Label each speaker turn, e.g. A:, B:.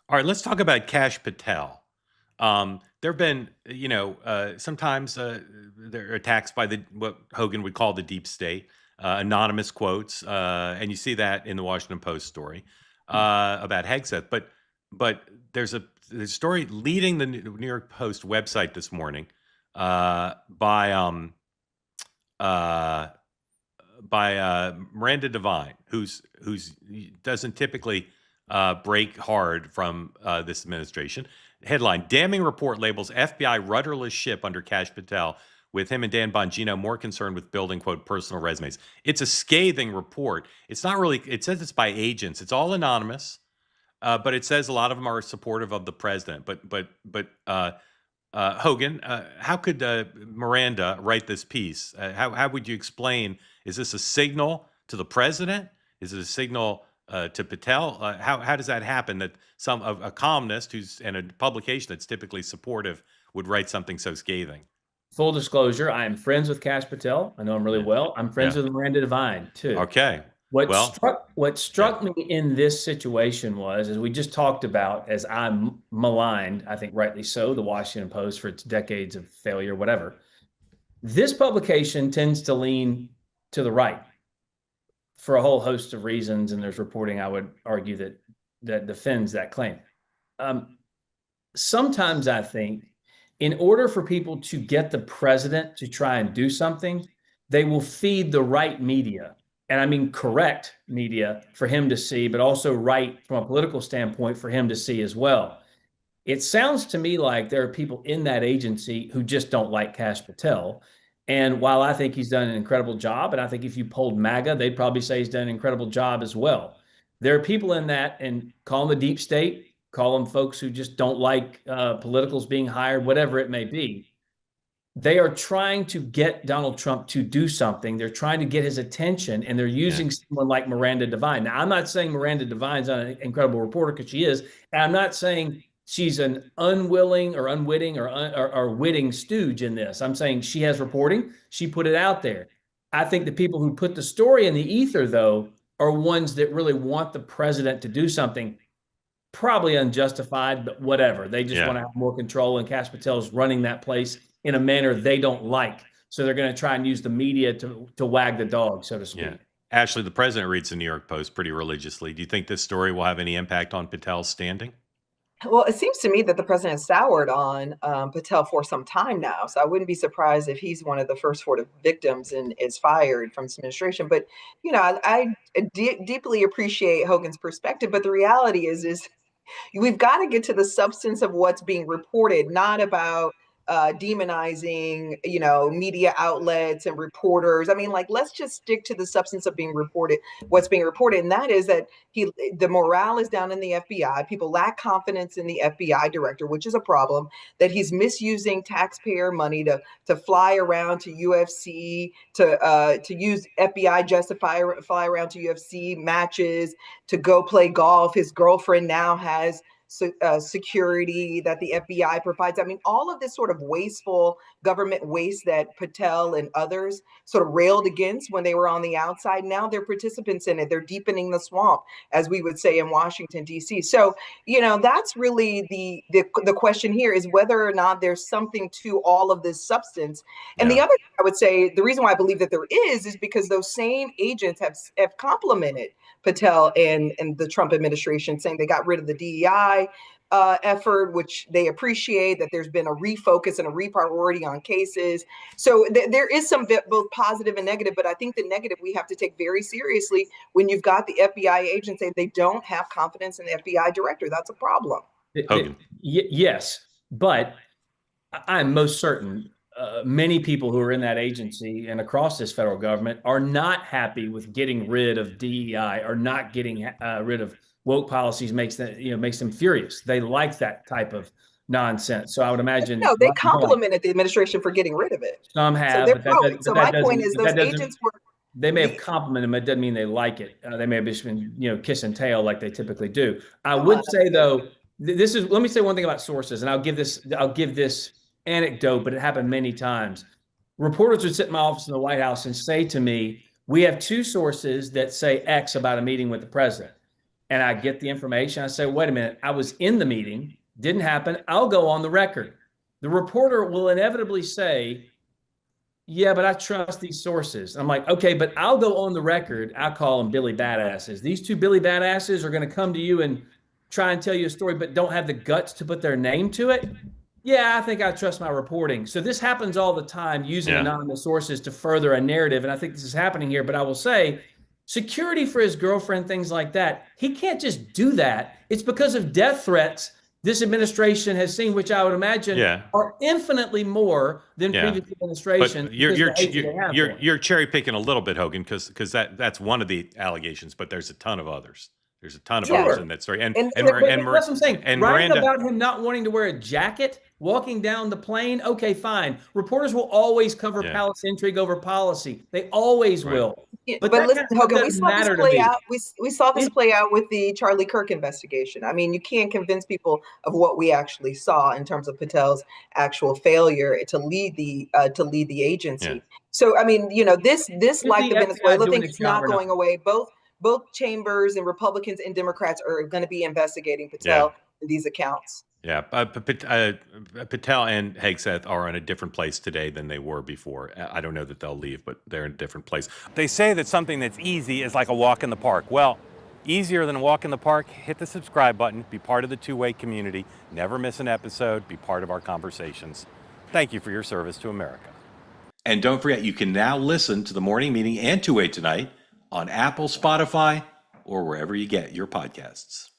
A: All right, let's talk about Kash Patel. There have been, sometimes there are attacks by the what Hogan would call the deep state, anonymous quotes, and you see that in the Washington Post story about Hegseth. But there's a story leading the New York Post website this morning by uh, Miranda Devine, who's doesn't typically break hard from this administration. Headline: Damning report labels FBI rudderless ship under Kash Patel, with him and Dan Bongino more concerned with building quote personal resumes. It's a scathing report. It's not really. It says it's by agents. It's all anonymous, but it says a lot of them are supportive of the president. But Hogan, how could Miranda write this piece? How would you explain? Is this a signal to the president? Is it a signal to Patel? How does that happen? That a columnist who's in a publication that's typically supportive would write something so scathing?
B: Full disclosure, I am friends with Kash Patel. I know him really
A: Yeah,
B: well. I'm friends
A: yeah.
B: with Miranda Devine too.
A: Okay.
B: What
A: Well,
B: struck what
A: yeah,
B: struck me in this situation was, as we just talked about, as I maligned, I think rightly so, the Washington Post for its decades of failure, whatever. This publication tends to lean to the right for a whole host of reasons, and there's reporting I would argue that defends that claim. Um, Sometimes I think in order for people to get the president to try and do something, they will feed the right media. And I mean correct media for him to see, but also right from a political standpoint for him to see as well. It sounds to me like there are people in that agency who just don't like Kash Patel. And while I think he's done an incredible job, and I think if you polled MAGA, they'd probably say he's done an incredible job as well. There are people in that, and call them the deep state, call them folks who just don't like politicals being hired, whatever it may be. They are trying to get Donald Trump to do something. They're trying to get his attention, and they're
A: yeah,
B: using someone like Miranda Devine. Now, I'm not saying Miranda Devine's not an incredible reporter, because she is. And I'm not saying she's an unwilling or unwitting or witting stooge in this. I'm saying she has reporting. She put it out there. I think the people who put the story in the ether, though, are ones that really want the president to do something, probably unjustified, but whatever. They just want
A: yeah,
B: to have more control, and Kash Patel's running that place in a manner they don't like. So they're going to try and use the media to wag the dog, so to
A: yeah.
B: speak.
A: Ashley, the president reads the New York Post pretty religiously. Do you think this story will have any impact on Patel's standing?
C: Well, it seems to me that the president soured on Patel for some time now. So I wouldn't be surprised if he's one of the first sort of victims and is fired from this administration. But, I deeply appreciate Hogan's perspective. But the reality is we've got to get to the substance of what's being reported, not about demonizing, media outlets and reporters. I mean, like, let's just stick to the substance of being reported, what's being reported, and that is that the morale is down in the FBI. People lack confidence in the FBI director, which is a problem. That he's misusing taxpayer money to fly around to UFC, to use FBI just to fly around to UFC matches, to go play golf. His girlfriend now has security that the FBI provides. I mean, all of this sort of wasteful government waste that Patel and others sort of railed against when they were on the outside. Now they're participants in it. They're deepening the swamp, as we would say in Washington, D.C. So, that's really the question here, is whether or not there's something to all of this substance. And the
A: Yeah.
C: other thing I would say, the reason why I believe that there is because those same agents have complimented Patel and the Trump administration, saying they got rid of the DEI effort, which they appreciate, that there's been a refocus and a repriority on cases. So there is some both positive and negative, but I think the negative we have to take very seriously when you've got the FBI agents saying they don't have confidence in the FBI director. That's a problem.
A: Hogan.
B: Yes, but I'm most certain many people who are in that agency and across this federal government are not happy with getting rid of DEI, or not getting rid of woke policies. Makes them furious. They like that type of nonsense. So I would imagine
C: No, they complimented the administration for getting rid of it.
B: some
C: So
B: have,
C: they're
B: but
C: pro it. So my point is, those
B: doesn't.
C: agents were
B: They may have
C: the
B: complimented them, but it doesn't mean they like it. They may have just been, kiss and tail like they typically do. I
C: come on.
B: would say though, this is. Let me say one thing about sources, and I'll give this anecdote, but it happened many times. Reporters would sit in my office in the White House and say to me, "We have two sources that say X about a meeting with the president." and I get the information. I say, wait a minute, I was in the meeting, didn't happen. I'll go on the record. The reporter will inevitably say, yeah, but I trust these sources. I'm like, okay, but I'll go on the record. I call them Billy Badasses. These two Billy Badasses are going to come to you and try and tell you a story, but don't have the guts to put their name to it. Yeah, I think I trust my reporting. So this happens all the time, using anonymous sources to further a narrative. And I think this is happening here. But I will say, security for his girlfriend, things like that, he can't just do that. It's because of death threats this administration has seen, which I would imagine are infinitely more than previous administrations.
A: But you're cherry picking a little bit, Hogan, because that's one of the allegations, but there's a ton of others. There's a ton of others in that story. And
B: that's what I'm saying. And writing about him not wanting to wear a jacket, walking down the plane, okay, fine. Reporters will always cover palace intrigue over policy. They always will.
C: But listen, Hogan, we saw this play out. We saw this play out with the Charlie Kirk investigation. I mean, you can't convince people of what we actually saw in terms of Patel's actual failure to lead the agency. Yeah. So, I mean, this like the Venezuela thing is not going away. Both chambers and Republicans and Democrats are going to be investigating Patel in these accounts.
A: Yeah, Patel and Hegseth are in a different place today than they were before. I don't know that they'll leave, but they're in a different place. They say that something that's easy is like a walk in the park. Well, easier than a walk in the park, hit the subscribe button, be part of the two-way community, never miss an episode, be part of our conversations. Thank you for your service to America. And don't forget, you can now listen to the Morning Meeting and Two-Way Tonight on Apple, Spotify, or wherever you get your podcasts.